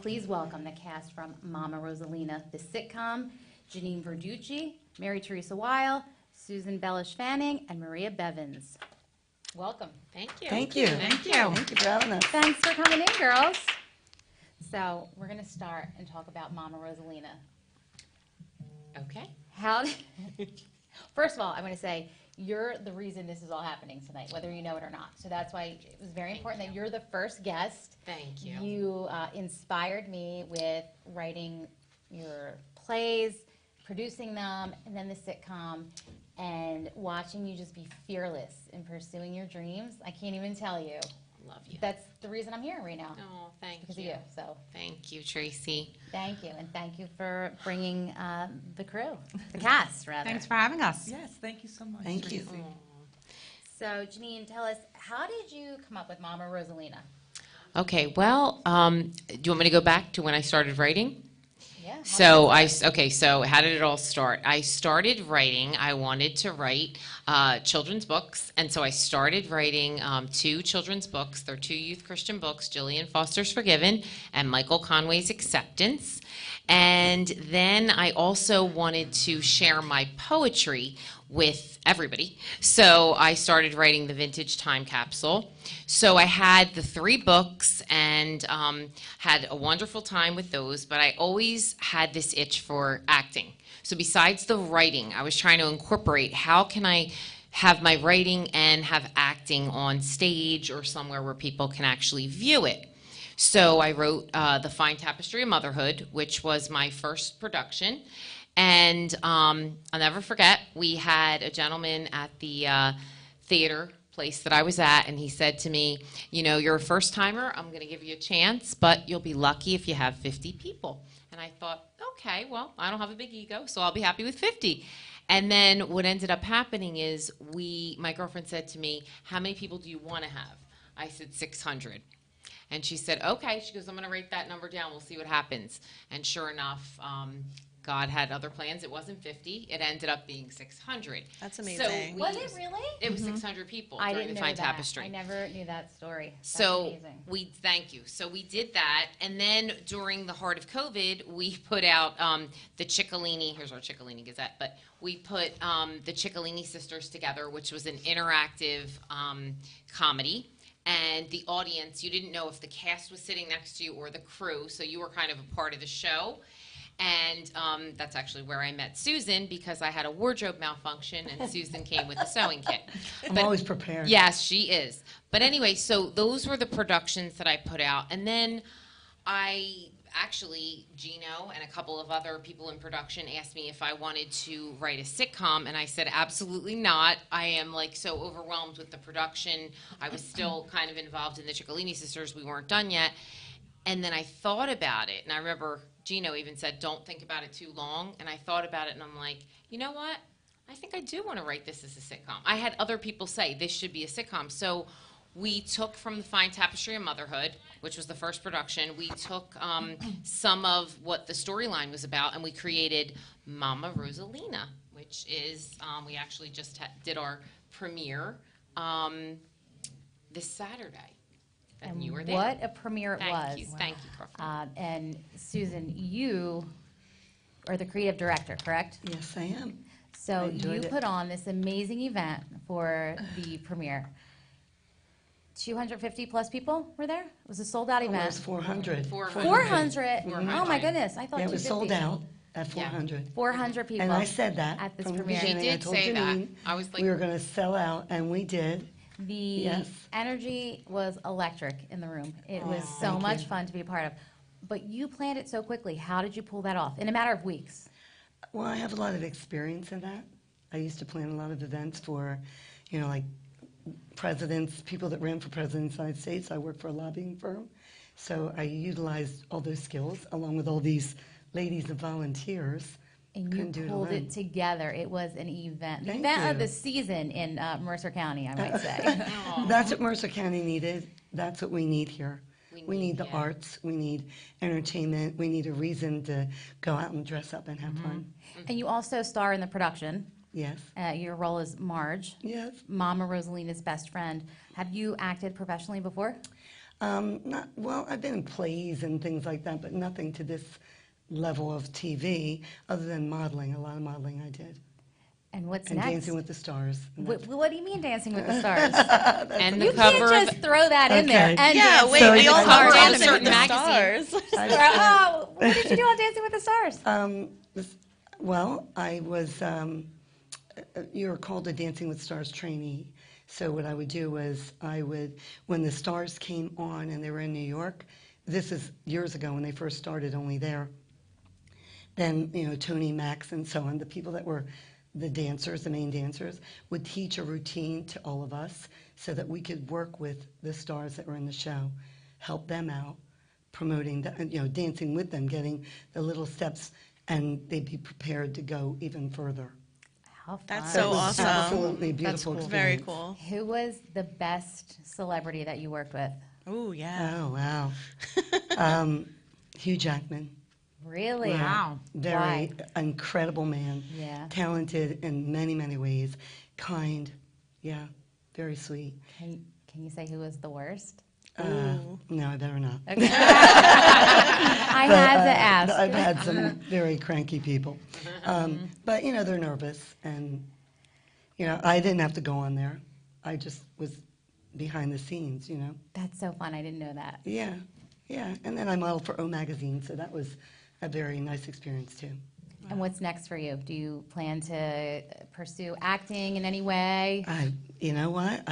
please welcome the cast from Mama Rosalina, the sitcom, Janine Verducci, Mary Teresa Weil, Susan Bellish Fanning, and Maria Bevins. Welcome. Thank you. Thank you. Thank you. Thank you for having us. Thanks for coming in, girls. So we're going to start and talk about Mama Rosalina. Okay. First of all, I want to say you're the reason this is all happening tonight, whether you know it or not. So that's why it was very important that you're the first guest. Thank you. You inspired me with writing your plays, producing them, and then the sitcom, and watching you just be fearless in pursuing your dreams. I can't even tell you. Love you. That's the reason I'm here right now. Oh, thank Because you. of you. So Thank you, Tracy. thank you, and thank you for bringing the crew, the cast, rather. Thanks for having us. Yes, thank you so much. Thank you. Oh. So, Janine, tell us, how did you come up with Mama Rosalina? Okay, well, do you want me to go back to when I started writing? Yeah. how So did so how did it all start? I started writing. I wanted to write children's books, and so I started writing 2 children's books. They're 2 youth Christian books: Jillian Foster's Forgiven and Michael Conway's Acceptance. And then I also wanted to share my poetry with everybody. So I started writing the Vintage Time Capsule. So I had the 3 books and had a wonderful time with those, but I always had this itch for acting. So besides the writing, I was trying to incorporate how can I have my writing and have acting on stage or somewhere where people can actually view it. So I wrote The Fine Tapestry of Motherhood, which was my first production. And I'll never forget, we had a gentleman at the theater place that I was at, and he said to me, you know, you're a first timer, I'm going to give you a chance, but you'll be lucky if you have 50 people. And I thought, okay, well, I don't have a big ego, so I'll be happy with 50. And then what ended up happening is my girlfriend said to me, how many people do you want to have? I said 600. And she said, okay. She goes, I'm going to write that number down. We'll see what happens. And sure enough, God had other plans. It wasn't 50. It ended up being 600. That's amazing. Was it really? It was 600 people I during didn't the know Fine that. Tapestry. I never knew that story. That's So amazing. thank you. So we did that, and then during the heart of COVID, we put out the Ciccolini. Here's our Ciccolini Gazette, but we put the Ciccolini sisters together, which was an interactive comedy. And the audience, you didn't know if the cast was sitting next to you or the crew, so you were kind of a part of the show. And that's actually where I met Susan, because I had a wardrobe malfunction, and Susan came with a sewing kit. I'm always prepared. Yes, she is. But anyway, so those were the productions that I put out. And then Gino and a couple of other people in production asked me if I wanted to write a sitcom, and I said absolutely not. I am so overwhelmed with the production. I was still kind of involved in the Ciccolini sisters. We weren't done yet. And then I thought about it, and I remember Gino even said, don't think about it too long. And I thought about it, and I'm like, you know what? I think I do want to write this as a sitcom. I had other people say this should be a sitcom. So we took from The Fine Tapestry of Motherhood, which was the first production, we took some of what the storyline was about, and we created Mama Rosalina, which is, we actually just did our premiere this Saturday. And you were there. What a premiere it was. Thank you, girlfriend. And Susan, you are the creative director, correct? Yes, I am. So I you enjoyed it. put on this amazing event for the premiere. 250 plus people were there? It was a sold out event. Almost 400. 400? Oh my goodness, I thought Yeah, it was 250. sold out at 400. 400 people. And I said that at this from the premiere. beginning. She I did told say that. Janine I was like, we were going to sell out, and we did. The Yes. energy was electric in the room. It was so thank much you. fun to be a part of. But you planned it so quickly. How did you pull that off in a matter of weeks? Well, I have a lot of experience in that. I used to plan a lot of events for, like presidents, people that ran for president of the United States. I work for a lobbying firm. So I utilized all those skills along with all these ladies and volunteers. And you Couldn't do it pulled alone. it together. It was an event. The Thank event of you. the season in Mercer County, I might say. That's what Mercer County needed. That's what we need here. We need the yeah. arts. We need entertainment. We need a reason to go out and dress up and have fun. And you also star in the production. Yes. Your role is Marge, Yes. Mama Rosalina's best friend. Have you acted professionally before? Not well. I've been in plays and things like that, but nothing to this level of TV. Other than modeling, a lot of modeling I did, And what's and next? Dancing with the Stars. And What do you mean Dancing with the Stars? And You the cover can't of just throw that in there. Okay. And Yeah, Dancing wait, So we it's all covered know on a Dancing with certain the magazine. Stars. Oh, what did you do on Dancing with the Stars? Well, I was, you were called a Dancing with Stars trainee. So what I would do was when the stars came on and they were in New York, this is years ago when they first started only there, then, Tony, Max, and so on, the people that were the dancers, the main dancers, would teach a routine to all of us so that we could work with the stars that were in the show, help them out, promoting, dancing with them, getting the little steps, and they'd be prepared to go even further. How fun. That's So it so was awesome. absolutely beautiful cool. Very experience. cool. Who was the best celebrity that you worked with? Oh, yeah. Oh, wow. Hugh Jackman. Really? Yeah. Very Why? incredible man. Yeah. Talented in many, many ways. Kind. Yeah. Very sweet. Can you say who was the worst? No, I better not. Okay. I had to ask. I've had some very cranky people. But, they're nervous. And, I didn't have to go on there. I just was behind the scenes, That's so fun. I didn't know that. Yeah. Yeah. And then I modeled for O Magazine, so that was a very nice experience, too. And what's next for you? Do you plan to pursue acting in any way? You know what?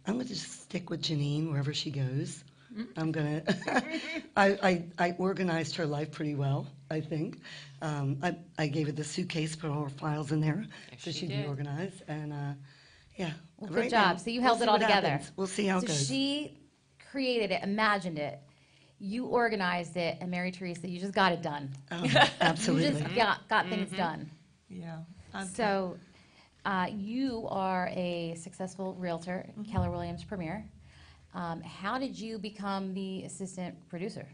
I'm going to just stick with Janine wherever she goes. I'm going to, I organized her life pretty well, I think. I gave her the suitcase, put all her files in there, so she she'd be did. organized. And yeah. Well, Right good job. now, So you we'll held see it all what together. happens. We'll see how it So goes. she created it, imagined it. You organized it, and Mary Teresa, you just got it done. Oh, You absolutely. just got things done. Yeah. So you are a successful realtor, Keller Williams Premier. How did you become the assistant producer?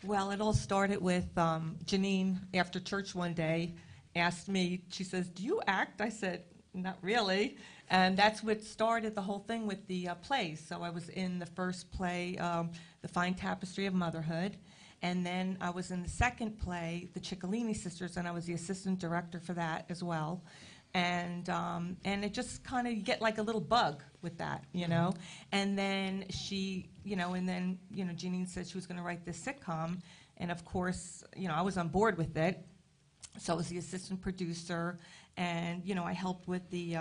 Well, it all started with Janine after church one day asked me, she says, "Do you act?" I said, "Not really." And that's what started the whole thing with the plays. So I was in the first play, The Fine Tapestry of Motherhood. And then I was in the second play, The Ciccolini Sisters, and I was the assistant director for that as well. And it just kind of, you get like a little bug with that, And then she, Janine said she was going to write this sitcom. And of course, I was on board with it. So I was the assistant producer, and, I helped with the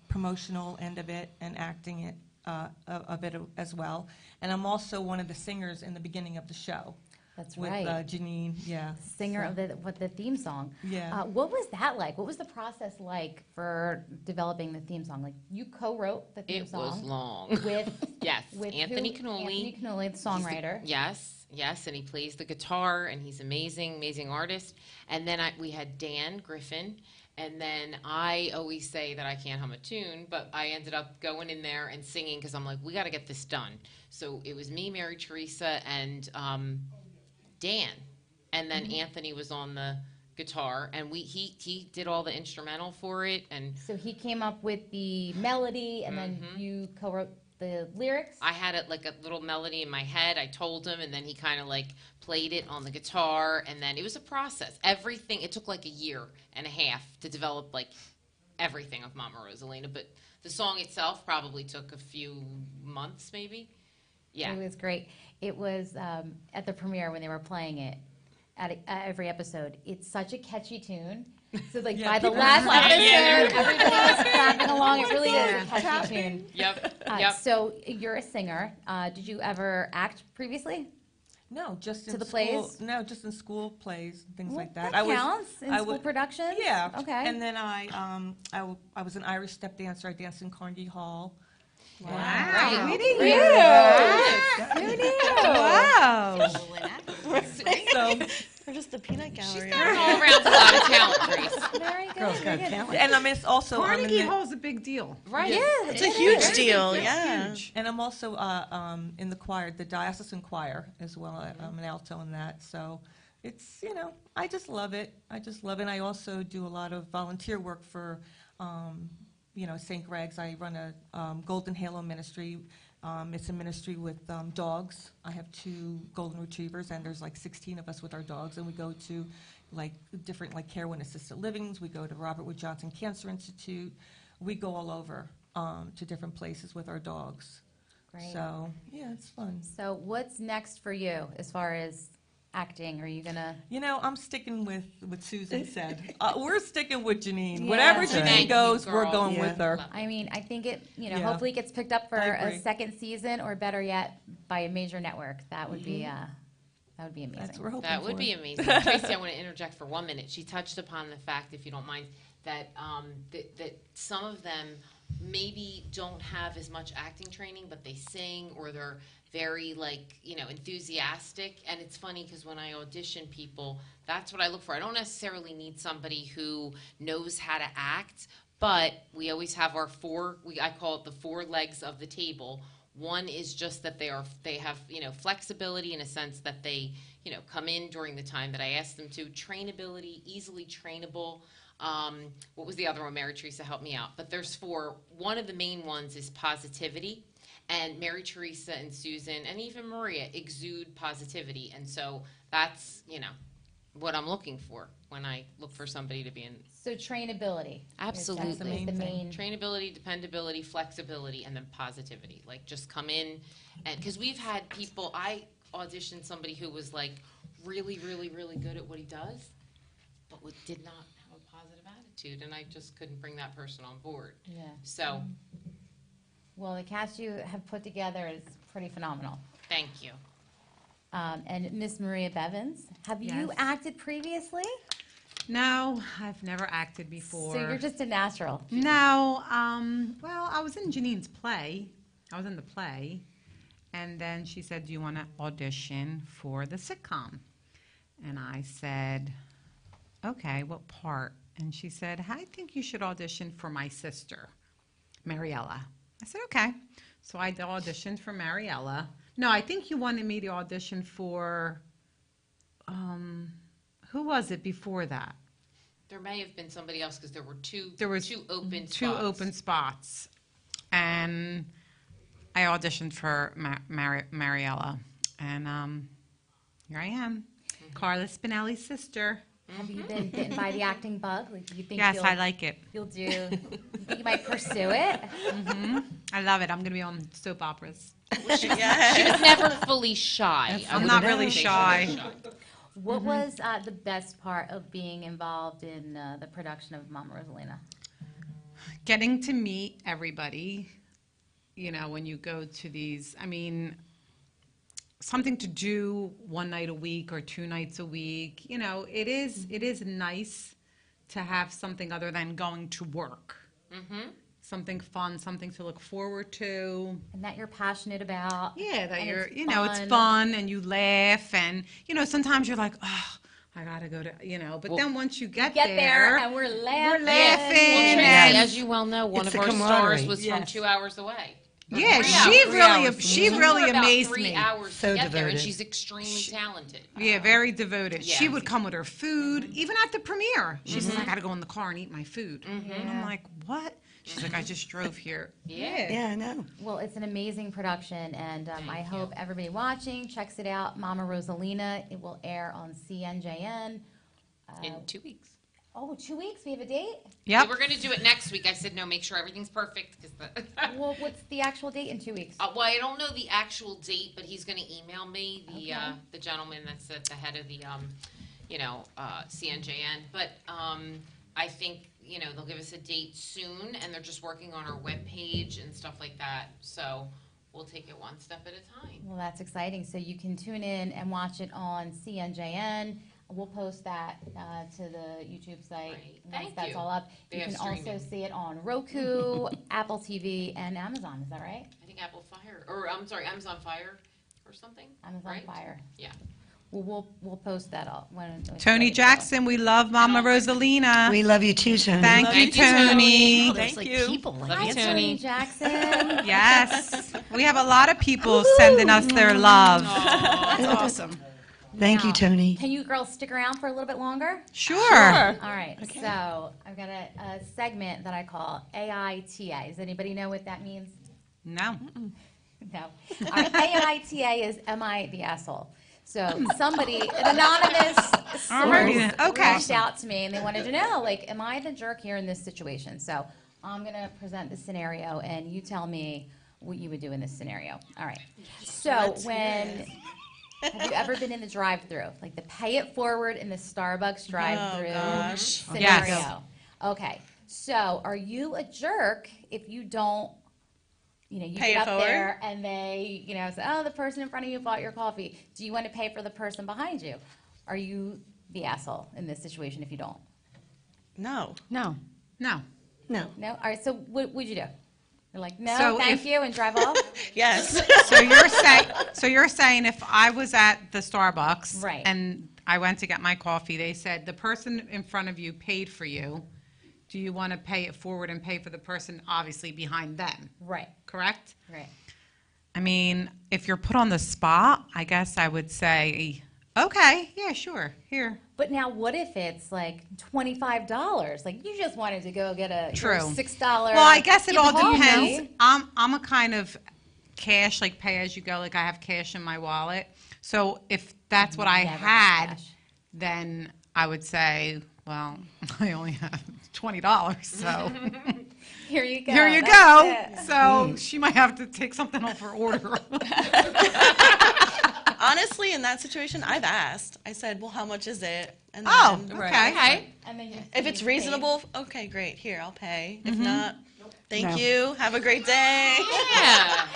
promotional end of it and acting it of it as well. And I'm also one of the singers in the beginning of the show. That's with right. Janine, yeah. Singer of the theme song. Yeah. What was that like? What was the process like for developing the theme song? Like, you co-wrote the theme It song. was long. With Yes, with Anthony who? Cannoli. Anthony Cannoli, the songwriter. Yes, and he plays the guitar, and he's amazing artist. And then we had Dan Griffin, and then I always say that I can't hum a tune, but I ended up going in there and singing because I'm like, we got to get this done. So it was me, Mary Teresa, and Dan, and then Anthony was on the guitar, and he did all the instrumental for it, and So he came up with the melody, and then you co-wrote the lyrics. I had like a little melody in my head. I told him, and then he kind of like played it on the guitar, and then it was a process. Everything, it took like a year and a half to develop like everything of Mama Rosalina, but the song itself probably took a few months, maybe. Yeah. It was great. It was at the premiere when they were playing it at every episode. It's such a catchy tune. So like Yeah, by the people last were clapping. episode, everybody was clapping along. It really is a catchy tune. Yep. So you're a singer. Did you ever act previously? No, just in To the school. plays? No, just in school plays, things like that. That counts in I school was- productions. Yeah. Okay. And then I was an Irish step dancer. I danced in Carnegie Hall. Wow. We didn't Who knew? Wow. So, We're just the peanut gallery. She's got an all-around lot of talent, Trace. Very good. Girls very got good. talent. and I'm also Carnegie I'm in the, Hall's a big deal. Right. Yeah, It's a huge Very deal, big, yeah. Huge. and I'm also in the choir, the diocesan choir as well. I'm an alto in that, so it's I just love it. And I also do a lot of volunteer work for St. Greg's. I run a Golden Halo ministry It's a ministry with dogs. I have 2 golden retrievers, and there's like 16 of us with our dogs, and we go to like different like care when assisted livings. We go to Robert Wood Johnson Cancer Institute. We go all over to different places with our dogs. Great. So yeah, it's fun. So what's next for you as far as acting? Are you gonna? You know, I'm sticking with what Susan said. We're sticking with Janine. Yeah. Whatever Right. Janine Thank you, goes, we're girl. going Yeah. with her. I mean, I think it, Yeah. hopefully it gets picked up for I a agree. second season, or better yet, by a major network. That would be amazing. That's what we're hoping That would for. be amazing. Tracy, I want to interject for 1 minute. She touched upon the fact, if you don't mind, that that some of them maybe don't have as much acting training, but they sing, or they're very enthusiastic. And it's funny because when I audition people, that's what I look for. I don't necessarily need somebody who knows how to act, but we always have our I call it the 4 legs of the table. One is just that they have flexibility in a sense that they come in during the time that I ask them to. Trainability, easily trainable. What was the other one? Mary Teresa, help me out. But there's 4. One of the main ones is positivity, and Mary Teresa and Susan and even Maria exude positivity, and so that's what I'm looking for when I look for somebody to be in. So trainability. Absolutely. Is the main. Trainability, dependability, flexibility, and then positivity. Like, just come in, and because we've had people, I auditioned somebody who was like really, really, really good at what he does, but did not have a positive attitude, and I just couldn't bring that person on board. Yeah. So, Well, the cast you have put together is pretty phenomenal. thank you. And Miss Maria Bevins, have you Yes. acted previously? No, I've never acted before. So you're just a natural. No, well, I was in Janine's play. I was in the play. And then she said, do you want to audition for the sitcom? And I said, okay, what part? And she said, I think you should audition for my sister, Mariella. I said, okay. So I auditioned for Mariella. No, I think you wanted me to audition for, who was it before that? There may have been somebody else because there were two open Two spots. open spots. And I auditioned for Mariella. And here I am, Carla Spinelli's sister. Have you been bitten by the acting bug? Like, do you think Yes, you'll, I like it. you'll do? You think you might pursue it? I love it. I'm going to be on soap operas. She was never fully shy. I'm not really shy. What was the best part of being involved in the production of Mama Rosalina? Getting to meet everybody, when you go to these, something to do one night a week or 2 nights a week. It is nice to have something other than going to work. Mm-hmm. Something fun, something to look forward to. And that you're passionate about. Yeah, that and you're, it's it's fun and you laugh and, sometimes you're like, oh, I gotta go to, but then once you get there and we're laughing. laughing. Well, Tracy, And- as you well know, one It's of the our stars camaraderie. was from Yes. 2 hours away. Yeah, 3 she hours. 3 really, hours. she Took really her about amazed 3 me. hours So to get there, and devoted. she's extremely talented. Yeah, very devoted. Yeah. She would come with her food, even at the premiere. She says, I gotta go in the car and eat my food. And I'm like, what? She's like, I just drove here. Yeah. Yeah, I know. Well, it's an amazing production, and I hope everybody watching checks it out. Mama Rosalina. It will air on CNJN. In 2 weeks. Oh, 2 weeks? We have a date? We Yep. were going to do it next week. I said, no, make sure everything's perfect. Well, what's the actual date in 2 weeks? Well, I don't know the actual date, but he's going to email me, Okay. the gentleman that's at the head of the, CNJN. But I think, they'll give us a date soon, and they're just working on our webpage and stuff like that. So we'll take it one step at a time. Well, that's exciting. So you can tune in and watch it on CNJN. We'll post that to the YouTube site Right. once Thank that's you. all up. They You have can also streaming. see it on Roku, Apple TV, and Amazon. Is that right? I think Amazon Fire or something. Amazon right? Fire. Yeah. Well, we'll post that up when it's Tony ready to go. Jackson, we love Mama Rosalina. We love you too, Tony. Thank you, Thank you, Tony. Tony. Thank you. Love Hi, you, Tony Tony. Jackson. Yes. We have a lot of people sending us their love. That's awesome. Thank you, Now, Tony. Can you girls stick around for a little bit longer? Sure. All right. So I've got a segment that I call A.I.T.A. Does anybody know what that means? No. No. All right, A.I.T.A. is am I the asshole? So somebody, an anonymous Alrighty source then. Okay. reached out to me and they wanted to know, like, am I the jerk here in this situation? So I'm going to present the scenario and you tell me what you would do in this scenario. All right. So have you ever been in the drive-through? Like the pay it forward in the Starbucks drive-through gosh. scenario? Yes. Okay. So are you a jerk if you don't, you Pay get it up forward? there and they, say, oh, the person in front of you bought your coffee. Do you want to pay for the person behind you? Are you the asshole in this situation if you don't? No. No. No. No? All right, so what would you do? You're like, no, So thank if- you, and drive off? Yes. So you're saying if I was at the Starbucks Right. and I went to get my coffee, they said the person in front of you paid for you. Do you want to pay it forward and pay for the person obviously behind them? Right, Correct? right. I mean, if you're put on the spot, I guess I would say, okay, yeah, sure, here. But now what if it's like $25? Like you just wanted to go get a True. $6 Well, I guess it all coffee. depends. I'm a kind of cash, like pay as you go, like I have cash in my wallet. So if that's what I Never have had, cash. then I would say, well, I only have $20, so Here you go. here you that's go. it. So she might have to take something off her order. Honestly, in that situation, I've asked. I said, well, how much is it? And Oh, then, okay. Okay. And then If it's you reasonable, okay, great. Here, I'll pay. If Mm-hmm. not, thank No. you. Have a great day. Yeah.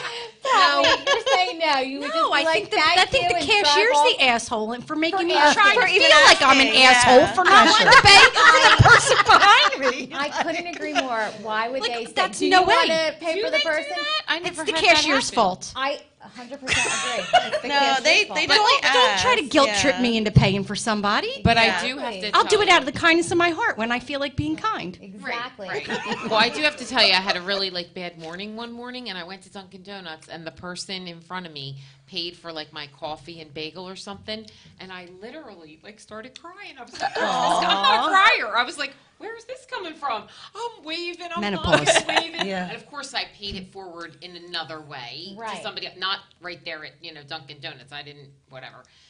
No, you're saying no. You would just No, be I like, think thank I think you the and drive cashier's off. the asshole and for making me asking. try to For feel even like I'm an asking, asshole yeah. for not wanting to pay for the person behind me. I couldn't agree more. Why would Like, they say, that's do no you way. want to pay Do for the they do person? that? I It's never the had that cashier's happen. fault. I 100% agree. It's the No, cashier's they fault. really Don't try to ask, guilt yeah. trip me into paying for somebody. But Yeah. I do have to I'll do tell it out you- of the kindness of my heart when I feel like being kind. Exactly. Right. Well, I do have to tell you, I had a really bad morning one morning, and I went to Dunkin' Donuts, and the person in front of me paid for my coffee and bagel or something, and I literally started crying. I was like, I'm not a crier. I was like, where's this coming from? I'm waving, I'm Menopause. not waving. Yeah. And of course, I paid it forward in another way Right. to somebody, not right there at Dunkin' Donuts. I didn't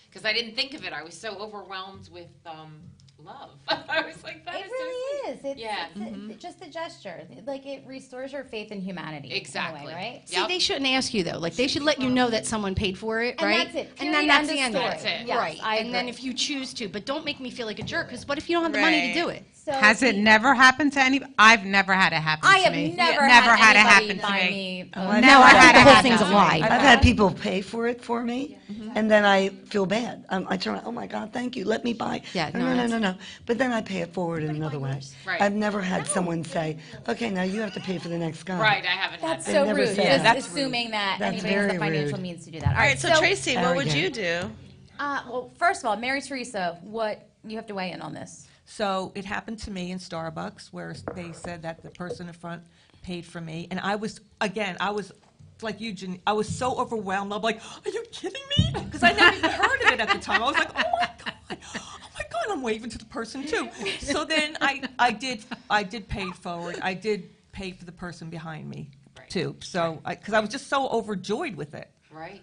because I didn't think of it. I was so overwhelmed with love. I was like, that It is really so is. It's, Yeah. it's just a gesture. It restores your faith in humanity. Exactly. In a way, right? See, they shouldn't ask you though. Like they should let you know that someone paid for it, And right? that's it. And then Period. that's End the of end of story. it. That's it. Yes, Right. I And then agree. if you choose to, but don't make me feel like a jerk. Because what if you don't have the money to do Right. it? So Has it never happened to anybody? I've never had it happen I to have me. never Never had it anybody happen to buy me. me. Oh, I've No, I had think the it whole happen thing's to a me. lie. I've had people pay for it for me, and then I feel bad. I turn around, oh my God, thank you, let me buy. Yeah, no, no, no, no, that's- no, no. But then I pay it forward in another way. Right. I've never had someone say, okay, now you have to pay for the next guy. Right, I haven't had That's that. so never rude. said Just that. That's assuming that That's anybody has the very financial rude. means to do that. All right, so Tracy, what would you Arrogant. do? Well, first of all, Mary Teresa, what you have to weigh in on this? So it happened to me in Starbucks where they said that the person in front paid for me. And I was like you, Jen, I was so overwhelmed. I'm like, are you kidding me? Because I never even heard of it at the time. I was like, oh my God, I'm waving to the person too. So then I did pay it forward. I did pay for the person behind me too. So, because I was just so overjoyed with it. Right.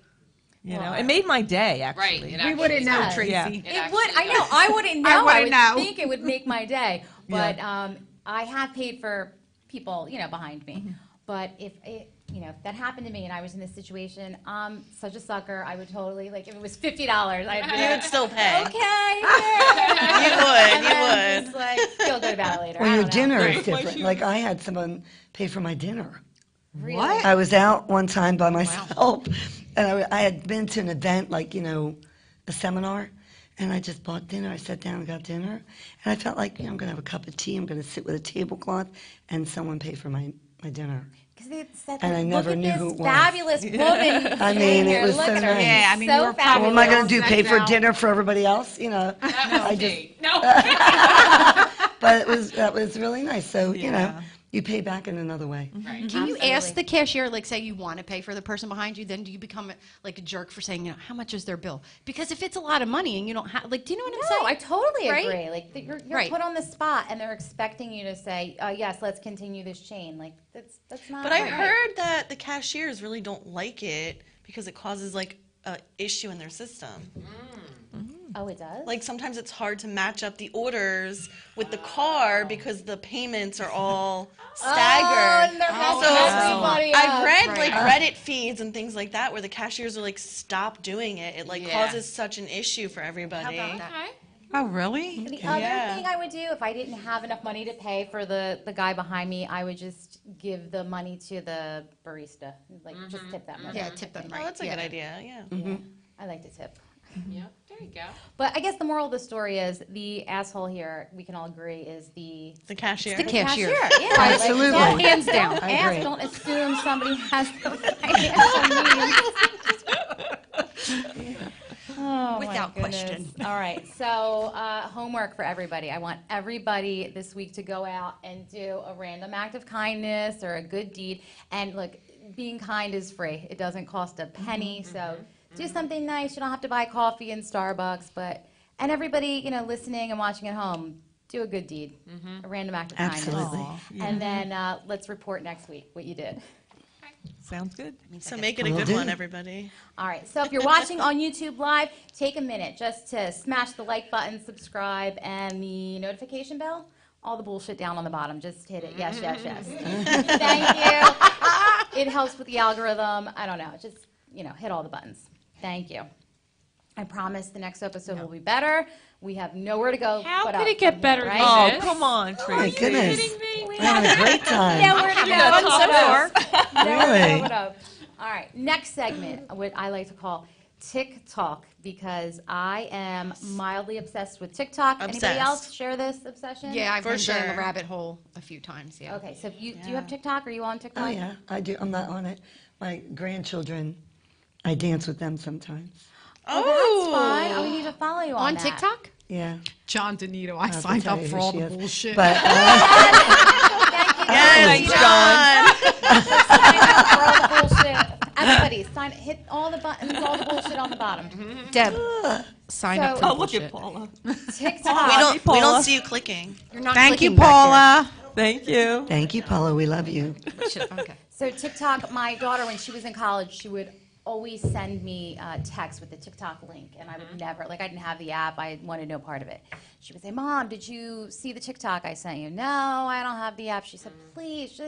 You know, it made my day, actually. Right. We wouldn't know, does. Tracy. Yeah. It would. I know. I wouldn't know. I I wouldn't would know. think it would make my day. But I have paid for people, behind me. But if if that happened to me and I was in this situation, I'm such a sucker. I would totally if it was $50, I'd be You would still pay. okay. You would. Just feel good about it later. Well, I your don't know. dinner is different. Like I had someone pay for my dinner. Really? What? I was out one time by myself, and I had been to an event, a seminar, and I just bought dinner. I sat down and got dinner, and I felt like, I'm going to have a cup of tea, I'm going to sit with a tablecloth, and someone pay for my dinner. Because they said, And I look never at knew this who it was. fabulous woman. I mean, it was Look so at her. nice. Yeah, I mean, so you were What probably am I going to do, Well, pay for that's dinner for everybody else? That was I me. No. But that was really nice. So, You pay back in another way. Right. Can you Absolutely. ask the cashier, like, say you want to pay for the person behind you, then do you become like a jerk for saying, how much is their bill? Because if it's a lot of money and you don't have, like, do you know what I'm saying? No, I totally Right? agree. Like you're Right. put on the spot, and they're expecting you to say, "Yes, let's continue this chain." Like that's not. But I right. heard that the cashiers really don't like it because it causes like a issue in their system. Oh, it does. Like sometimes it's hard to match up the orders with the car because the payments are all staggered. and they're messing So everybody up. I've read Right. like Reddit feeds and things like that where the cashiers are like, stop doing it. It like Yeah. causes such an issue for everybody. Okay. Oh, really? The other Yeah. thing I would do if I didn't have enough money to pay for the guy behind me, I would just give the money to the barista. Like just tip them. Yeah, tip them Oh, right. that's a yeah. good idea. Yeah. Yeah, I like to tip. Yep. There you go. But I guess the moral of the story is the asshole here, we can all agree, is the The cashier. The cashier. Yeah, Absolutely. Like, Hands down. don't I ask, agree. don't assume somebody has the financial means. Oh, Without my goodness. question. All right, so homework for everybody. I want everybody this week to go out and do a random act of kindness or a good deed. And look, being kind is free. It doesn't cost a penny. So do something nice. You don't have to buy coffee in Starbucks. And everybody, listening and watching at home, do a good deed, a random act of Absolutely. kindness. And then let's report next week what you did. Sounds good. So make it a Will good do. one, everybody. All right, so if you're watching on YouTube Live, take a minute just to smash the like button, subscribe, and the notification bell. All the bullshit down on the bottom. Just hit it. Yes, yes, yes. Thank you. It helps with the algorithm. I don't know. Just, hit all the buttons. Thank you. I promise the next episode will be better. We have nowhere to go. How but could up it get from better here, than right? Oh, this? come on, Oh my Tracy. goodness. me? We're having a great time. Nowhere to go. Fun so far. Nowhere to Really? go but up. All right, next segment, what I like to call Tick-tock, because I am mildly obsessed with TikTok. Anybody Obsessed. else share this obsession? Yeah, I've For been down sure. the rabbit hole a few times, yeah. Okay, so do you have TikTok? Are you on TikTok? Oh, yeah, I do. I'm not on it. My grandchildren, I dance with them sometimes. Oh, that's fine. Oh, we need to follow you on On that. TikTok? Yeah. John DeNito, I I'll have to signed tell up you for who all she the is. bullshit. But, Yes, John. Sign up for all the bullshit. Everybody, hit all the buttons, all the bullshit on the bottom. Deb, sign up So- for Oh, the look bullshit. at Paula. TikTok. We Paula. don't see you clicking. You're not Thank you, clicking back Paula. Thank you. thank you, Paula. We love you. there. Shit, okay. So TikTok, my daughter, when she was in college, she would always send me text with the TikTok link, and I would never, I didn't have the app. I wanted no part of it. She would say, "Mom, did you see the TikTok I sent you?" "No, I don't have the app." She said, "Please,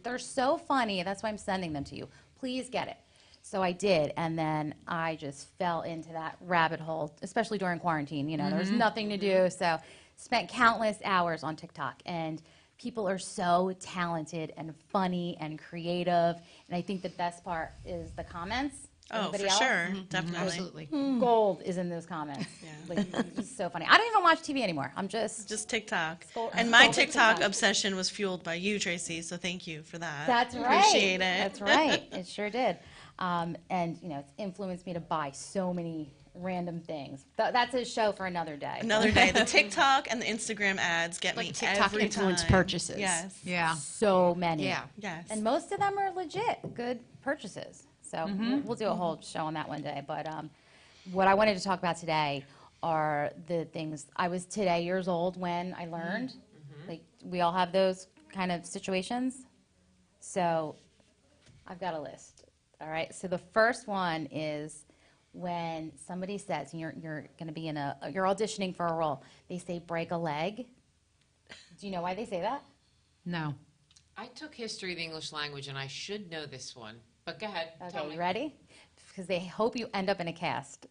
they're so funny. That's why I'm sending them to you. Please get it." So I did, and then I just fell into that rabbit hole, especially during quarantine. There was nothing to do, so spent countless hours on TikTok, and people are so talented and funny and creative, and I think the best part is the comments. Oh, Everybody for else? sure. Definitely. Absolutely. Gold is in those comments. Yeah. Like, it's so funny. I don't even watch TV anymore. I'm just. Just TikTok. Scroll- And my scroll through TikTok TikTok. obsession was fueled by you, Tracy, so thank you for that. That's right. Appreciate it. That's right. It sure did. And it's influenced me to buy so many random things. That's a show for another day. Another day. The TikTok and the Instagram ads get Like me TikTok every influence time. purchases. Yes. Yeah. So many. Yeah. Yes. And most of them are legit, good purchases. So we'll do a whole show on that one day. But what I wanted to talk about today are the things. I was today years old when I learned. Like, we all have those kind of situations. So I've got a list. All right. So the first one is when somebody says, and you're going to be you're auditioning for a role. They say break a leg. Do you know why they say that? No. I took history of the English language, and I should know this one. But go ahead. Tell Okay, me. you ready? Because they hope you end up in a cast.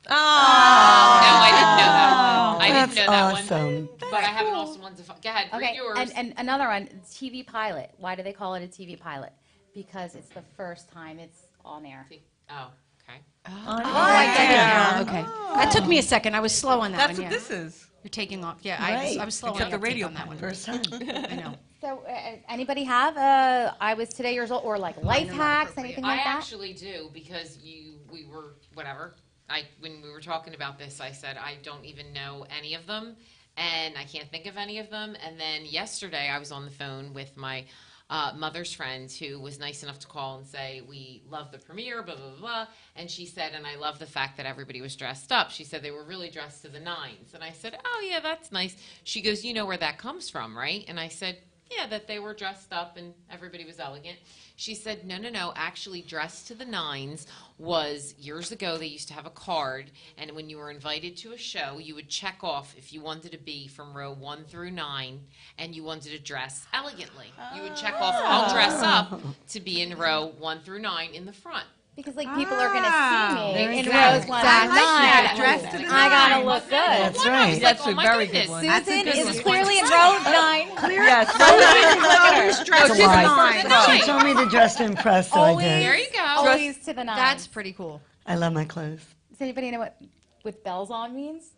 No, I didn't know that. I That's didn't know that one. awesome. But I have an awesome one to find. Go ahead, read Okay, yours. and another one, TV pilot. Why do they call it a TV pilot? Because it's the first time it's on air. Oh, okay. I get it now. Okay. That took me a second. I was slow on that That's one. what Yeah. this is. You're taking off. Yeah, Right. I was slow Except on the radio on that one. First time. I know. So, anybody have I was today years old, or like life not hacks, appropriate. anything I like that? actually do because we were whatever. When we were talking about this, I said I don't even know any of them, and I can't think of any of them. And then yesterday I was on the phone with my mother's friend who was nice enough to call and say, we love the premiere, blah, blah, blah. And she said, and I love the fact that everybody was dressed up. She said they were really dressed to the nines. And I said, oh, yeah, that's nice. She goes, you know where that comes from, right? And I said, yeah, that they were dressed up and everybody was elegant. She said, no, actually dressed to the nines was years ago they used to have a card, and when you were invited to a show, you would check off if you wanted to be from row 1 through 9 and you wanted to dress elegantly. You would check off, I'll dress up to be in row 1 through 9 in the front. Because like people are going to see me in Exactly. rows 1 I through like 9. that. Dress to the I gotta nines. look good. That's right. That's oh a my very goodness. good one. That's a Susan good is one. clearly in row 9. Yes. Always dress to the lie. nines. She told me to dress to impress, so I There did. you go. Always to the 9. That's pretty cool. I love my clothes. Does anybody know what with bells on means?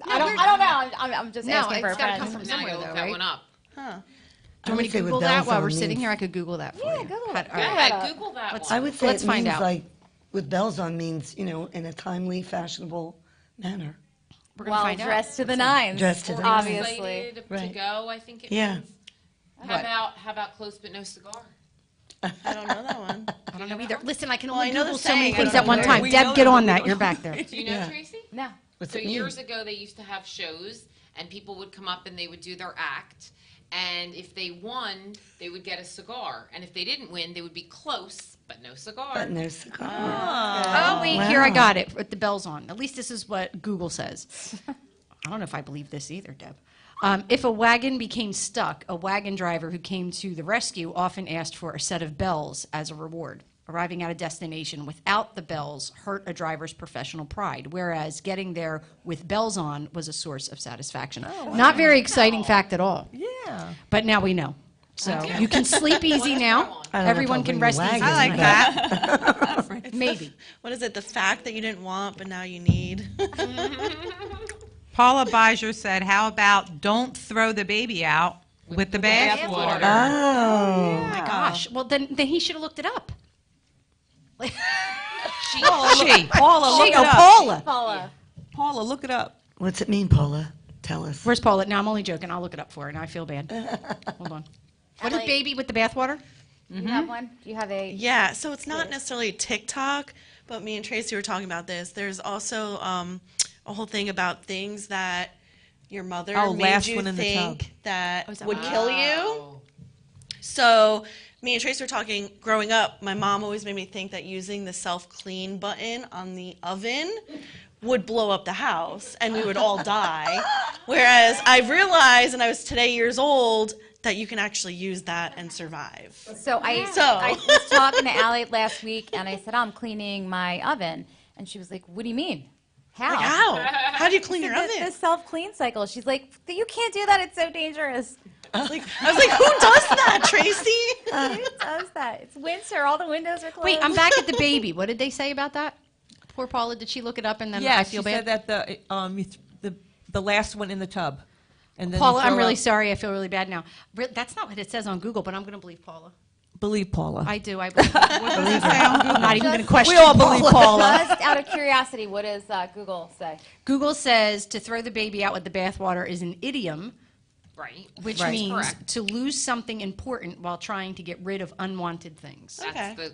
I don't know. I'm just No, asking for a it's gotta come friend. from Now you somewhere, look though, that right? one up. Do you want me to Google that while we're sitting here? I could Google that for Yeah, you. Google How- it. all right. Go ahead, Google that Let's- one. I would say Let's it find means out. like, with bells on means, in a timely, fashionable manner. We're gonna Well, find out. dressed to the 9s. Dressed to the Or nines. obviously. excited to Right. go, I think it Yeah. means. How about close but no cigar? I don't know that one. I don't know either. Listen, I can Well, only I know the Google so many saying, I things don't at one know time. where. Deb, We know get that, on but that. we You're don't back there. Do you know, Yeah. Tracy? No. What's So it mean? years ago, they used to have shows, and people would come up and they would do their act. And if they won, they would get a cigar. And if they didn't win, they would be close, but no cigar. But no cigar. Oh, wait, here I Wow. got it with the bells on. At least this is what Google says. I don't know if I believe this either, Deb. If a wagon became stuck, a wagon driver who came to the rescue often asked for a set of bells as a reward. Arriving at a destination without the bells hurt a driver's professional pride, whereas getting there with bells on was a source of satisfaction. Not very exciting fact at all, Yeah. but now we know. So you can sleep easy now. I don't know if Everyone I'll can bring rest the easy. wagon, I like but- that. Maybe. What is it? The fact that you didn't want, but now you need. Paula Beiser said, how about don't throw the baby out with the bathwater? Oh. Oh my gosh. Well, then he should have looked it up. She. Paula, look it up. Paula. Paula. Paula, look it up. What's it mean, Paula? Tell us. Where's Paula? No, I'm only joking. I'll look it up for her. Now I feel bad. Hold on. What is Ellie. baby with the bathwater? Do you have one? Do you have a? Yeah, so it's not necessarily Tick-tock, but me and Tracy were talking about this. There's also a whole thing about things that your mother made last you one in the think tub. that is that would right? kill you. So me and Tracy were talking, growing up, my mom always made me think that using the self-clean button on the oven would blow up the house and we would all die. Whereas I realized, and I was today years old, that you can actually use that and survive. So I was talking to Allie last week, and I said, I'm cleaning my oven. And she was like, what do you mean? How? Like, how? How do you clean your The oven? self-clean cycle. She's like, you can't do that. It's so dangerous. I was like, who does that, Tracy? Who does that? It's winter. All the windows are closed. Wait, I'm back at the baby. What did they say about that? Poor Paula. Did she look it up and then Yeah, I she feel bad? said that the last one in the tub. And then Paula, you I'm throw really out- sorry. I feel really bad now. That's not what it says on Google, but I'm going to believe Paula. Believe Paula. I do. I believe. What does it say on Google? I'm not even going to question. We all believe Paula. Just out of curiosity, what does Google say? Google says to throw the baby out with the bathwater is an idiom, Right. which Right. means Correct. to lose something important while trying to get rid of unwanted things. That's Okay. the.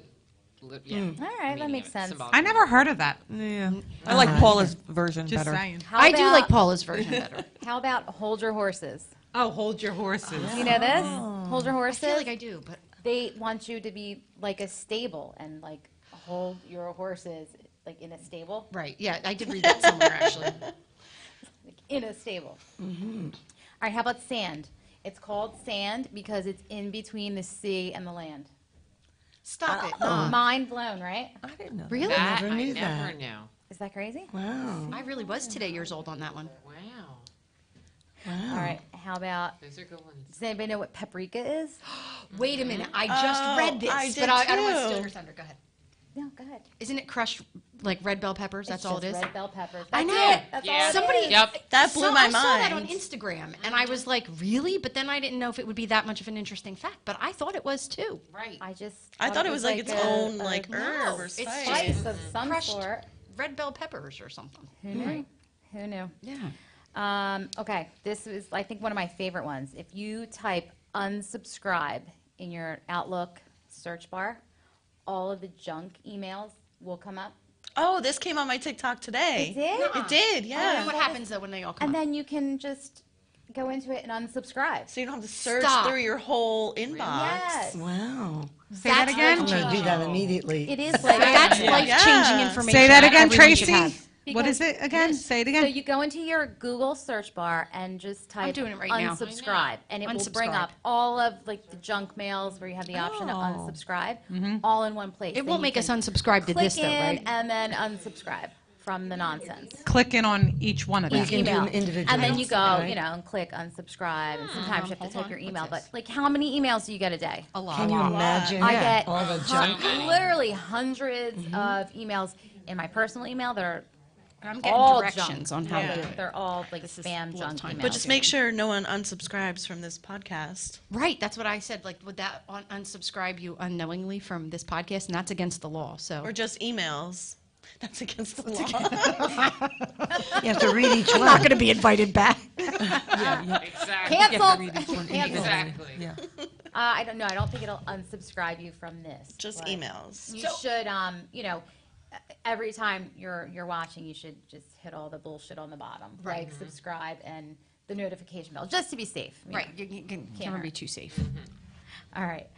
Yeah. All right, that meaning makes of it, sense. symbolic. I never heard of that. Yeah. I like Paula's version Just better. saying. How I do about- like Paula's version better. How about hold your horses? Oh, hold your horses. You know this? Hold your I horses. feel like I do, but They want you to be like a stable and like hold your horses like in a stable. right. Yeah, I did read that somewhere actually. Like in a stable. All right, how about sand? It's called sand because it's in between the sea and the land. Stop it. Mind blown, right? I didn't know. Really? That never knew I never that. knew. Is that crazy? Wow. I really was today years old on that one. Wow. All right, how about, Those are good ones. does anybody know what paprika is? Wait a minute. I just Oh, read this, I did but I don't want to too. steal your thunder. Go ahead. No, go ahead. Isn't it crushed like red bell peppers? That's It's all it just is. red bell peppers. I That's know. it. That's Yeah. all it Somebody- is. Yep. That blew my I saw that on mind. Instagram, and I was like, really? But then I didn't know if it would be that much of an interesting fact. But I thought it was too. Right. I thought it was like its own like herb or it's spice. spice of some Crushed sort. red bell peppers or something. Who knew? Who knew? Yeah. Okay, this is, I think, one of my favorite ones. If you type unsubscribe in your Outlook search bar, all of the junk emails will come up. Oh, this came on my TikTok today. It did? It did, And yeah. what happens though when they all come And up? then you can just go into it and unsubscribe. So you don't have to search Stop. through your whole inbox. Yes. Wow. Say that again. I'm going to do that immediately. It is like That's Yeah. life-changing Yeah. information. Say that again, everyone should Tracy. have. What is it again? Say it So again. you go into your Google search bar and just type doing it right now. unsubscribe, and it will bring Unsubscribe. up all of like the junk mails where you have the option to unsubscribe, all in one place. It Then won't you make us can unsubscribe to click this though, in right? and then unsubscribe from the nonsense. Click in on each one of them. You can do Email. them individually. And then you go, right? you know, and click unsubscribe, and sometimes you have to hold type on. your email. What's But like, how many emails do you get a day? A lot. Can you imagine I get all the junk? literally hundreds of emails in my personal email that are I'm getting all directions junk. on how Yeah. to do it. They're all like This is spam a little junk time emails. But just make sure no one unsubscribes from this podcast. Right, that's what I said. Like, would that unsubscribe you unknowingly from this podcast? And that's against the law. So Or just emails. That's against the law. You have to read each I'm one. not going to be invited back. Exactly. Canceled. read each one Canceled. Exactly. Yeah. I don't know. I don't think it'll unsubscribe you from this. Just but emails. You should, you know, every time you're watching, you should just hit all the bullshit on the bottom, Right. like subscribe and the notification bell, just to be safe. You Right, know. you can Can't never hurt. be too safe. All right.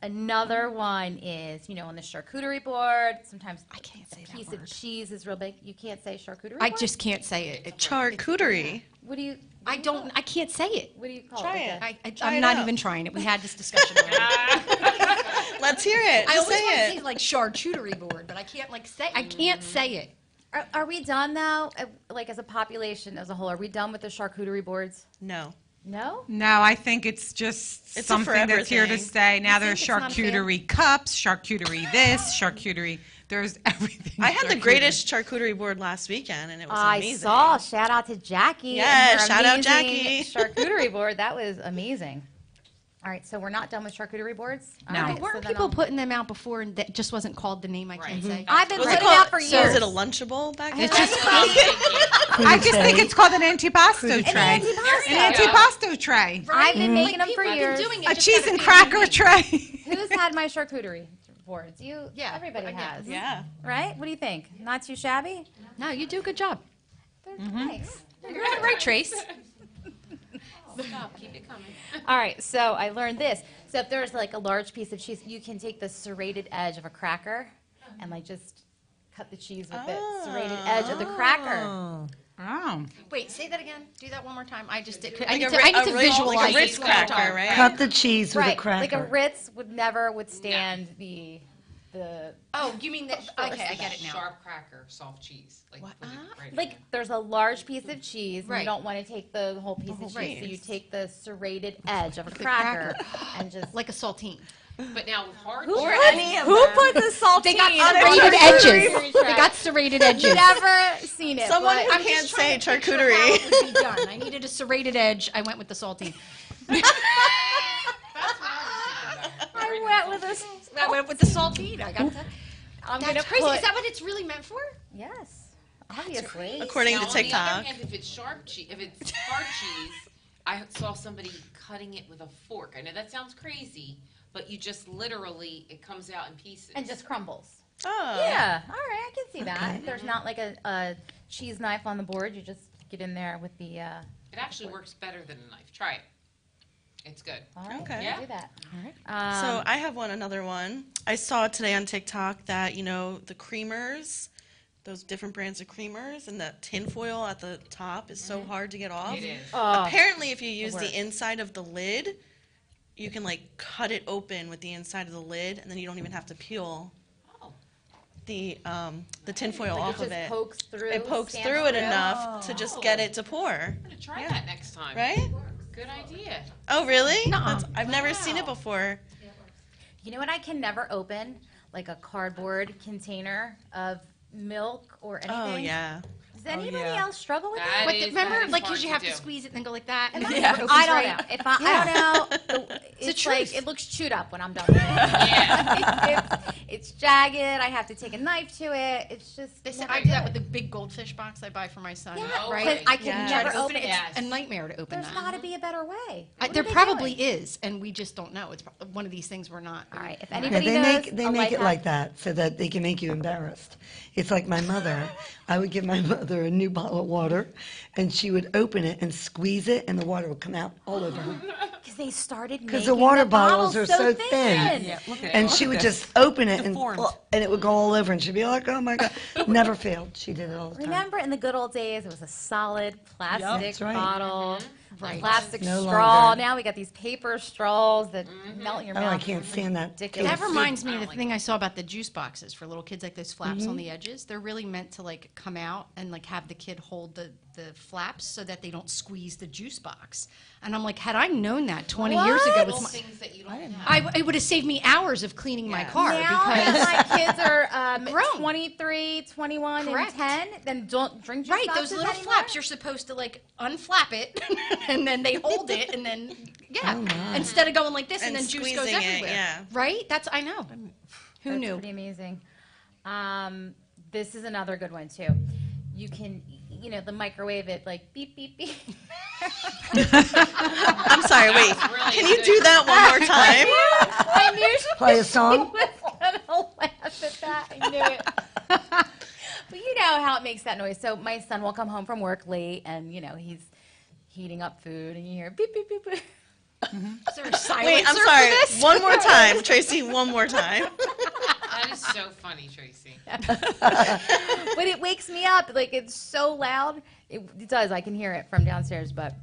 Another one is, you know, on the charcuterie board. Sometimes I can't say a that piece word. of cheese is real big. You can't say charcuterie I board? just can't say it. Charcuterie. What do you? I don't. I can't say it. What do you call Try it? it. Like I'm it not out. even trying it. We had this discussion already. Let's hear it. I Just always want to say say it. like charcuterie board, but I can't like say. I can't say it. Are we done now? Like as a population as a whole, are we done with the charcuterie boards? No. No. No, I think it's just It's a something forever that's here to thing. stay. Now You there's think it's not a charcuterie cups, charcuterie this, charcuterie. There's everything. I had the charcuterie. greatest charcuterie board last weekend, and it was I amazing. saw. Shout out to Jackie. Yeah, and her shout out amazing Jackie. Charcuterie board. That was amazing. All right, so we're not done with charcuterie boards. All No. right, But so weren't then people I'll- putting them out before and that just wasn't called the name I can't say? I've been Was putting it it called, out for so years. is it a Lunchable back then? It's just. Crudité. I just think it's called an antipasto tray. antipasto. An antipasto tray. I've been making them Like, for people have been years. doing it, A just cheese haven't and figured cracker it tray. Who's had my charcuterie boards? You. Yeah, Everybody I guess. has. Yeah. Right? What do you think? Not too shabby? out. No, you do a good job. They're nice. You're on it right, Trace. Stop. Keep it coming. All right, so I learned this. So if there's like a large piece of cheese, you can take the serrated edge of a cracker and like just cut the cheese with the serrated edge of the cracker. Oh. Wait, say that again. Do that one more time. I just did. I Like need a to, Ri- I need a to Ritz- visualize like a this Ritz one more cracker, time. right? Cut the cheese with a Right, cracker. like a Ritz would never withstand the Oh, you mean that? Okay, I get it now. Sharp cracker, soft cheese. Like, put it right like there's a large piece of cheese and Right. you don't want to take the whole piece of cheese, right. so you take the serrated edge of a cracker and just Like a saltine. But now with hard Who cheese, put the saltine? They got on a serrated charcuterie edges. tray? They got serrated edges. Never seen it. Someone but who I'm can't just trying say to picture how charcuterie. it would be done. I needed a serrated edge. I went with the saltine. I went with a. I went with the saltine. I got that. I'm That's gonna crazy. put. Is that what it's really meant for? Yes, obviously. According now, to on the other TikTok. hand, if it's sharp cheese, if it's hard cheese, I saw somebody cutting it with a fork. I know that sounds crazy, but you just literally, it comes out in pieces. And just crumbles. Oh. Yeah, all right, I can see that. If there's not like a cheese knife on the board, you just get in there with the. It actually works better than a knife. Try it. It's good. All right, Okay. I'll Yeah. do that. So I have another one. I saw today on TikTok that, you know, the creamers, those different brands of creamers, and the tinfoil at the top is so hard to get off. It is. Apparently, if you use works. the inside of the lid, you can like cut it open with the inside of the lid, and then you don't even have to peel Oh. the tinfoil Like off it of just it. pokes through. It pokes stands through it enough to just get Oh. it to pour. I'm going to try that next time. Right? Good idea. Oh, really? Nuh-uh. I've never seen it Wow. before. You know what? I can never open like a cardboard container of milk or anything. Oh, yeah. Does anybody yeah. else struggle with That that? is- Remember, that is like, hard because you to have do. to squeeze it and then go like that. And I don't know. If I don't know, it's truth. like it looks chewed up when I'm done with it. Yeah. it's jagged. I have to take a knife to it. It's just. They said never I do that good. with the big goldfish box I buy for my son. Yeah, right? because I can Yes. Try never to open it. Yes. It's a nightmare to open There's that. got to be a better way. What There are they probably doing? is, and we just don't know. It's one of these things we're not. All right. If Yeah, anybody they knows, make a life it hack- like that so that they can make you embarrassed. It's like my mother. I would give my mother a new bottle of water, and she would open it and squeeze it, and the water would come out all over her. Because they started Because making the water bottles bottles are so thin. Yeah, look at And she would just open it Deformed. and it would go all over, and she'd be like, "Oh my God!" Never failed. She did it all the time. Remember in the good old days, it was a solid plastic That's right. bottle, Right. plastic No straw. longer. Now we got these paper straws that melt in your Oh, mouth. I can't stand that. Ridiculous. That reminds me of the thing I saw about the juice boxes for little kids, like those flaps on the edges. They're really meant to like come out and like have the kid hold the flaps so that they don't squeeze the juice box. And I'm like, had I known that 20 years ago, Little with my, things that you don't have. it would have saved me hours of cleaning my car Now because that my kids are Grown. 23, 21, Correct. and 10, then don't drink juice right, boxes those little anymore? flaps, you're supposed to like unflap it and then they hold it and then instead of going like this and, And then juice goes squeezing it, everywhere. yeah. Right? I know. Who That's knew? pretty amazing. This is another good one too. You can, the microwave it like beep beep beep. I'm sorry, wait. really Can you good. do that one more time? I knew she Play a song. was gonna laugh at that. I knew it. But you know how it makes that noise. So my son will come home from work late, and he's heating up food, and you hear beep beep beep beep. Is there a silencer Wait, I'm for sorry. this? One more time, Tracy. One more time. That is so funny, Tracy. But it wakes me up. Like, it's so loud. It does. I can hear it from downstairs, but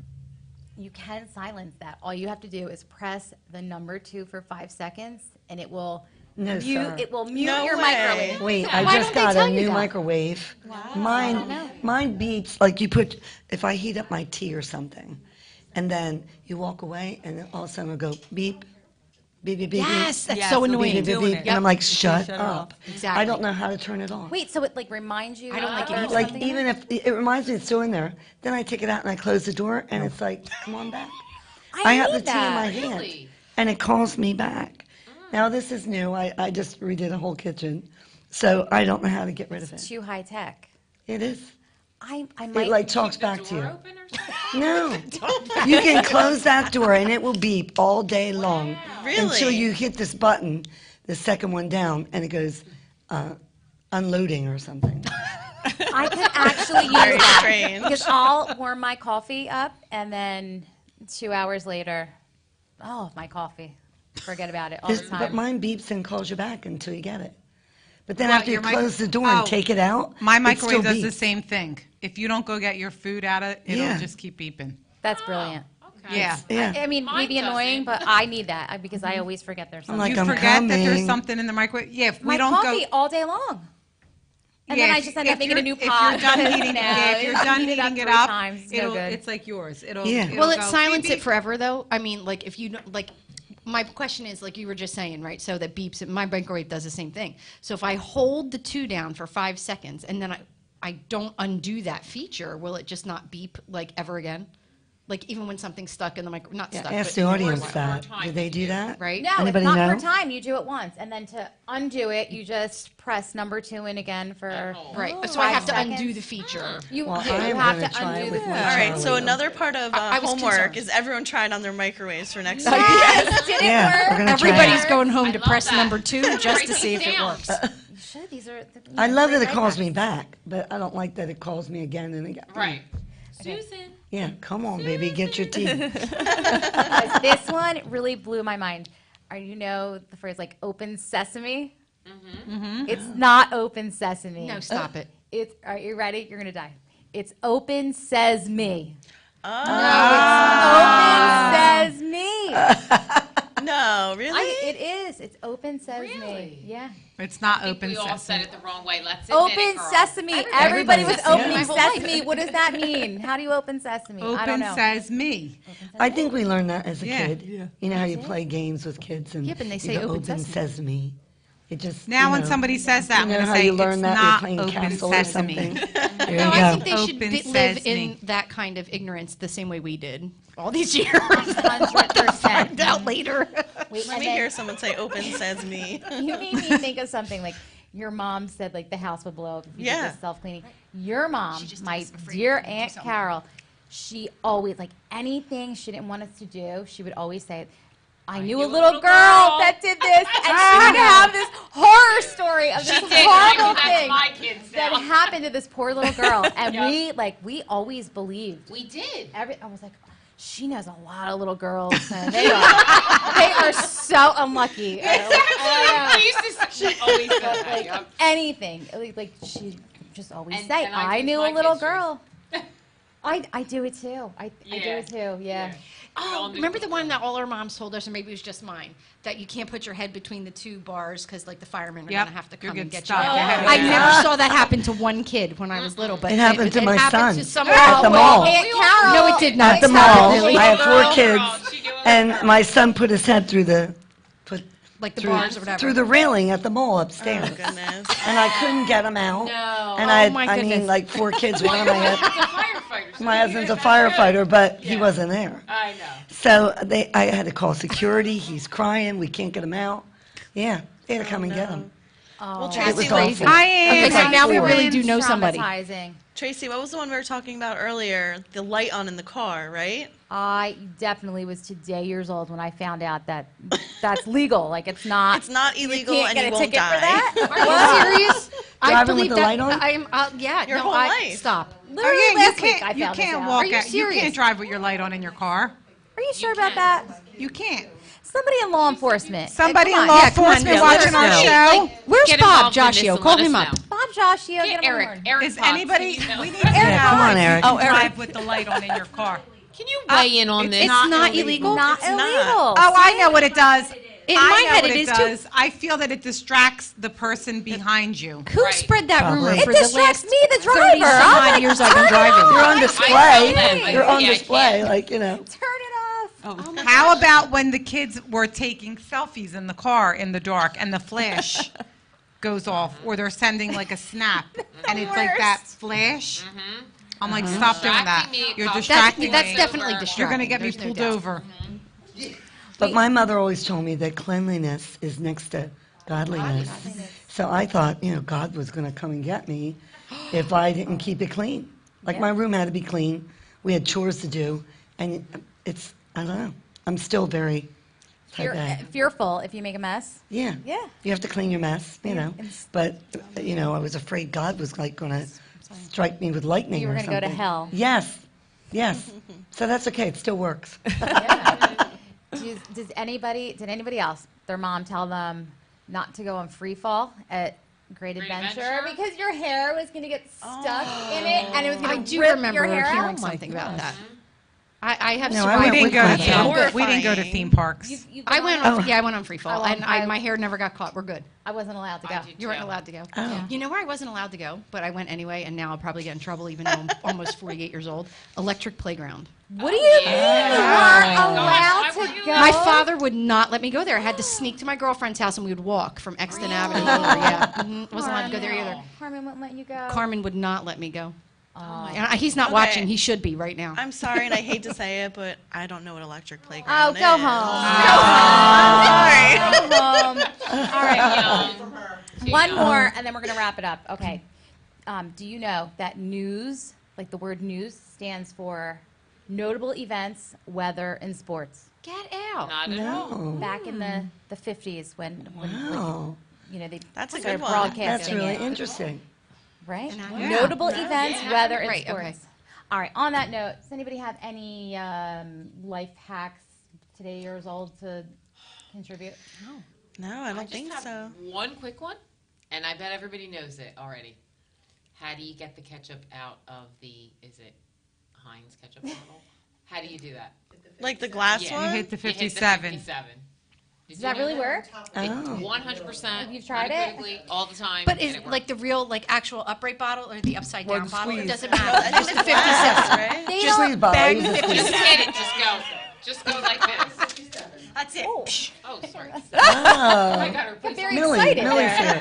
you can silence that. All you have to do is press the number 2 for 5 seconds, and it will No, mute. sir. It will mute No your way. microwave. Wait, I Why just don't they got tell a you new that? microwave. I don't know. Mine beeps like you put. If I heat up my tea or something, and then you walk away, and then all of a sudden it'll go beep, beep, beep, beep. Yes, beep, that's Yes, so it'll be annoying. beep, beep, doing beep. it. And I'm like, You shut shut it up. off. Exactly. I don't know how to turn it off. Wait, so it like reminds you? I don't like it there's either. Like something in even it? if it reminds me it's still in there, then I take it out and I close the door, and it's like, come on back. I have need the tea in my that. hand, Really? and it calls me back. Now this is new. I just redid a whole kitchen, so I don't know how to get rid of it. Too high tech. It is. I It might. like talks Keep the back to door you. open or something? No, you can close that door and it will beep all day long until Really? you hit this button, the second one down, and it goes unloading or something. I could actually use Very that strange. because I'll warm my coffee up, and then 2 hours later, my coffee. Forget about it all the But time. mine beeps and calls you back until you get it. But then Well, after you your mic- close the door Oh, and take it out, My it microwave still does the beeps. same thing. If you don't go get your food out of it, it'll Yeah. just keep beeping. That's brilliant. Okay. Yeah. Yeah. I mean, Mine maybe annoying, doesn't. but I need that because I always forget there's something. like, You I'm forget that there's coming. something in the microwave. Yeah, if we my don't coffee go. all day long. And Yeah, then I if- just end up if making a you're- new if you're pot. done because, heating it- yeah, if you're it's done heated heating it 3 up, times, it's no it'll, good. it's like yours. It'll, Yeah. it'll Will it go silence beep, it beep. forever though? I mean, like if you don't- like, my question is like you were just saying, right? So that beeps. My microwave does the same thing. So if I hold the 2 down for 5 seconds and then I don't undo that feature, will it just not beep like ever again? Like even when something's stuck in the micro, not Yeah, stuck. ask but the in audience your- that. time Do they you do do. that? Right? No, Anybody it's not know? per time. You do it once, and then to undo it, you just press number 2 in again for. Right. So I have to 5 undo seconds. the feature. You, Well, you I'm have gonna to try it undo with the. my All right, so Charlie. another part of I was homework concerned. is everyone tried on their microwaves for next week. Yes, did it Yeah, we're work? gonna try Everybody's it. going home I to love press that. number 2 just to Write see if these it down. works. You should. These are. I love that great it calls life me back, but I don't like that it calls me again and again. Right. Susan. Yeah, come on, baby, get your tea. hacks. This one really blew my mind. The phrase like "open sesame"? It's not open sesame. No, stop it. It's. Are you ready? You're gonna die. It's open says me. Open says me. No, really? It is. It's open says me. Really? Yeah. It's not I think open we all sesame. said it the wrong way. Let's admit it, Open girl. sesame. Everybody was Everybody. opening Yeah. sesame. What does that mean? How do you open sesame? I don't Open know. says me. I think we learned that as a Yeah. kid. You know how you play games with kids and Yeah, but they you say go, open sesame. sesame. It just Now you when know, somebody says that, I'm you know going to how say you learn it's that you're not playing open castle or sesame. something. There you No, go. I think they should Open live sesame. in that kind of ignorance the same way we did all these years. 100%. Find out later. Wait, Let and me then hear someone say open sesame. you made me think of something like your mom said like the house would blow up if you did Yeah. this self-cleaning. Your mom, just my was afraid dear to do Aunt something. Carol, she always, like anything she didn't want us to do, she would always say, I knew a little girl that did this, and she would have this horror story of this horrible thing that happened to this poor little girl, and we always believed. We did. I was like, she knows a lot of little girls, and they are so unlucky. We used to she always said that. Like Yep. anything, like she just always And- say, and I I do knew my a little kids' dreams. girl. I do it too. I do Yeah. it too. Yeah. Oh, remember the one that all our moms told us, or maybe it was just mine, that you can't put your head between the two bars because, like, the firemen are Yep, going to have to you'll come get and get stuck. you out. Your head I is never out. saw that happen to one kid when I was little, but It happened to my happened son to someone at the mall. Aunt Carol. No, it did not. At the Stop it, mall, Lily. I have 4 Girl, kids, she do it and girl. my son put his head through the Like the through, bars or whatever. through the railing at the mall Oh, upstairs, goodness. and I couldn't get him out. No. And Oh, my I goodness. mean, like 4 kids. One of my The firefighters. my husband's a firefighter, but he wasn't there. I know. So I had to call security. He's crying. We can't get him out. Yeah, they had to come and get him. Well, It Tracy, was crazy. awful. Okay, so like now we 4. really do know somebody. Traumatizing. Tracy, what was the one we were talking about earlier? The light on in the car, right? I definitely was today years old when I found out that that's legal. Like it's not. It's not illegal you can't and get you a won't ticket die. for that. Are you serious? I Driving with believe the that. light on? I'm, yeah, Your no, whole I, life. stop. Literally Oh, yeah, last week I you found this can't out. walk Are you out. You serious? can't drive with your light on in your car. Are you sure about that? You can't. Somebody in law enforcement. Somebody Come in on. law Yeah, come on, enforcement yeah, let watching us our know. show. Where's Get Bob involved in this Joshio? and Call let him us up. know. Bob Joshio, Get get him Eric. on board. Eric Is Potts, anybody? you know. We need to know come on, if Eric. you Oh, Eric. drive with the light on in your car. Can you weigh in on it's this? It's not illegal. Not It's not. illegal. Oh, I know what it does. In I my know head, what it it is too. does. I feel that it distracts the person behind you. Who Right. spread that rumor Probably. for It the distracts last me, the 30 driver. some I'm odd like, years I've been turn it driving? off. You're on I display. know them. You're on Yeah, I display, can't. like, you know. Turn it off. How about when the kids were taking selfies in the car in the dark and the flash goes off, or they're sending like a snap and it's like that flash? I'm like, stop doing that. Distracting me, You're cop. distracting That's me. definitely You're distracting. You're going to get me There's no pulled doubt. over. But my mother always told me that cleanliness is next to godliness. So I thought, God was going to come and get me if I didn't keep it clean. Like my room had to be clean. We had chores to do, and it's I don't know. I'm still very type A. Fearful if you make a mess. Yeah. Yeah. You have to clean your mess, But I was afraid God was like going to strike me with lightning. You were or gonna go to something. hell. Yes. Yes. So that's okay. It still works. Yeah. Did anybody else, their mom tell them not to go on free fall at Great Adventure Adventure? because your hair was going to get stuck in it and it was I going to do rip remember your hair hearing out? something about that. I have No, I survived. went We with didn't go my to son. we didn't go to theme parks. You've I been went on- on, yeah, I went on free fall, I and went- my hair never got caught. We're good. I wasn't allowed to go. I did You weren't too. allowed to go. Oh. You know where I wasn't allowed to go, but I went anyway, and now I'll probably get in trouble, even though I'm almost 48 years old. Electric playground. What do you mean you weren't Gosh, allowed why were to you go? My father would not let me go there. I had to sneak to my girlfriend's house, and we would walk from Exton Avenue over. Yeah, wasn't allowed to go there either. Carmen wouldn't let you go. Carmen would not let me go. Oh. And he's not Okay. watching. He should be right now. I'm sorry, and I hate to say it, but I don't know what electric playground Oh, go is. home. Sorry. Go home. All right. Young. One more, and then we're going to wrap it up. Okay. Do you know that news, like the word news, stands for notable events, weather, and sports? Get out. Not at all. No. Back in the 50s when Wow. they That's a started good one. broadcasting That's really it. interesting. Right? Yeah. Notable events, Yeah. weather, and Right, sports. okay. All right. On that note, does anybody have any life hacks today years old to contribute? No, I don't just think have so. One quick one, and I bet everybody knows it already. How do you get the ketchup out of is it Heinz ketchup bottle? How do you do that? Like the glass Yeah. You one? hit the You hit the 57. 57. Does that really work? Oh. 100%. You've tried it? unequivocally, all the time. But and is it works. like the real, like actual upright bottle or the upside down Or bottle? It squeeze. doesn't matter. Just the 50 Glass, cents. right? They Just don't- leave bottle. bang You the just 50 leave- Just hit it. Just go like this. That's it. Oh, sorry. Oh, got her place. Very Millie, excited Millie's there.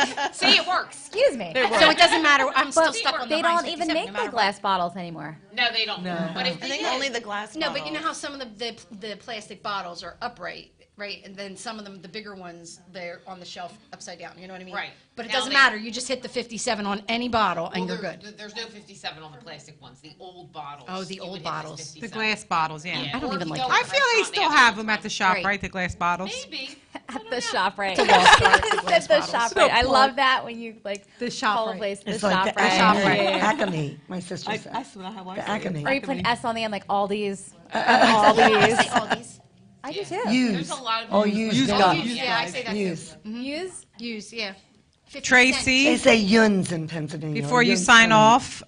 here. See, it works. Excuse me. So it doesn't matter. I'm still stuck on the They Heinz don't even 57, make no the matter glass bottles anymore. No, they don't. No. But if I they think did, only the glass No, but you know bottles. how some of the plastic bottles are upright, right? And then some of them, the bigger ones, they're on the shelf upside down. You know what I mean? Right. But it Now doesn't they- matter. You just hit the 57 on any bottle and well, you're good. There's no 57 on the plastic ones. The old bottles. Oh, the you old would hit as bottles. The 57. glass bottles, yeah. I don't Or even if you like go that. I to a feel they restaurant, still have have them them at the shop, Right. right? The glass bottles. Maybe. At the shop, right? The Walmart, the glass At the bottles. shop, right? I love that when you like The shop, call a right. place the It's shop, like the right? Acme. My sister I said. swear how I The say it. Acme. Or you put an S on the end, like Aldi's. I Aldi's. say Aldi's. I do too. There's Use. a lot of Oh, used use stuff. guns. Yeah, I say that too. Use. Use. Use, yeah. 50 cents. They Tracy, say yuns in Pennsylvania. before or you yuns sign in- off,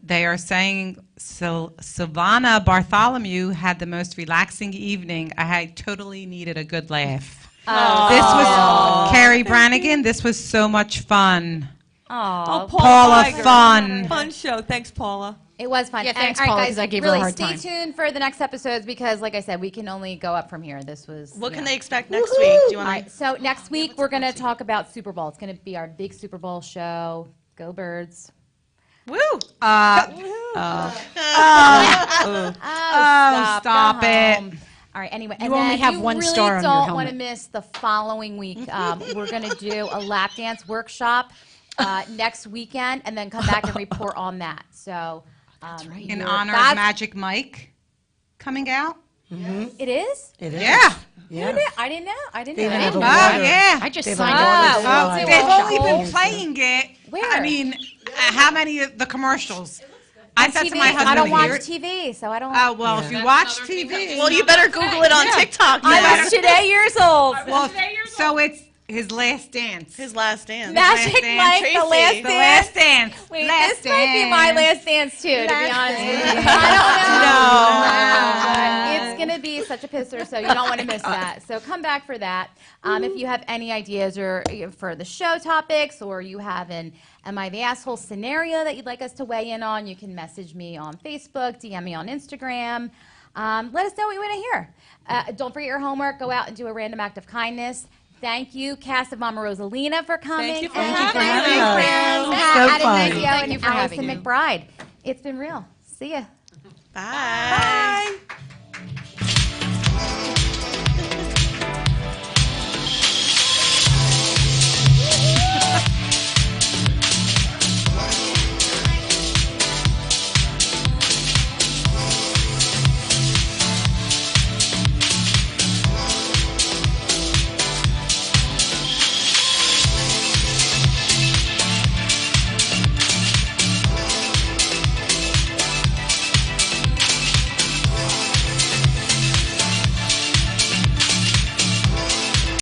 they are saying Silvana Bartholomew had the most relaxing evening. I totally needed a good laugh. This was Carrie Brannigan. This was so much fun. Aw. Paula Tiger. Fun. Fun show. Thanks, Paula. It was fun. Yeah, thanks, all right, Paula, guys, 'cause I gave her a really hard time. stay tuned for the next episodes because, like I said, we can only go up from here. This was. What can yeah. they expect next week? Do you All want right, so next week we're going to talk about Super Bowl. It's going to be our big Super Bowl show. Go Birds. Woo! Stop go it. home. All right, anyway. You and only then have you one really star on your don't want to helmet. miss the following week. We're going to do a lap dance workshop next weekend and then come back and report on that. So, right. In you're- honor of that's- Magic Mike coming out. It is? It is. Yeah. Yeah. I didn't know. I didn't They know. even I have didn't a know. Oh, water. yeah. I just They've signed like up. water Oh, slide. They've well, only whole- been playing it. Where? I mean, how many of the commercials? I said to TV. my husband, I don't watch here- TV, so I don't. Oh, well, if you That's watch another thing TV. that- Well, you better Google it on TikTok. I then. was today years old. Well, so it's his last dance. His last dance. Magic Last Dance. Mike, the Tracy. last The dance. last dance. Wait, Last this might be my Dance. last dance too, to be honest with you. I don't know. It's gonna be such a pisser, so you don't want to miss that. So come back for that. If you have any ideas or for the show topics, or you have an "Am I the asshole" scenario that you'd like us to weigh in on, you can message me on Facebook, DM me on Instagram. Let us know what you want to hear. Don't forget your homework. Go out and do a random act of kindness. Thank you, cast of Mama Rosalina, for coming. Thank you for And having thank us. you, So Adam fun. Mazzio Thank and you for having Allison you. McBride. It's been real. See ya. Bye. Bye.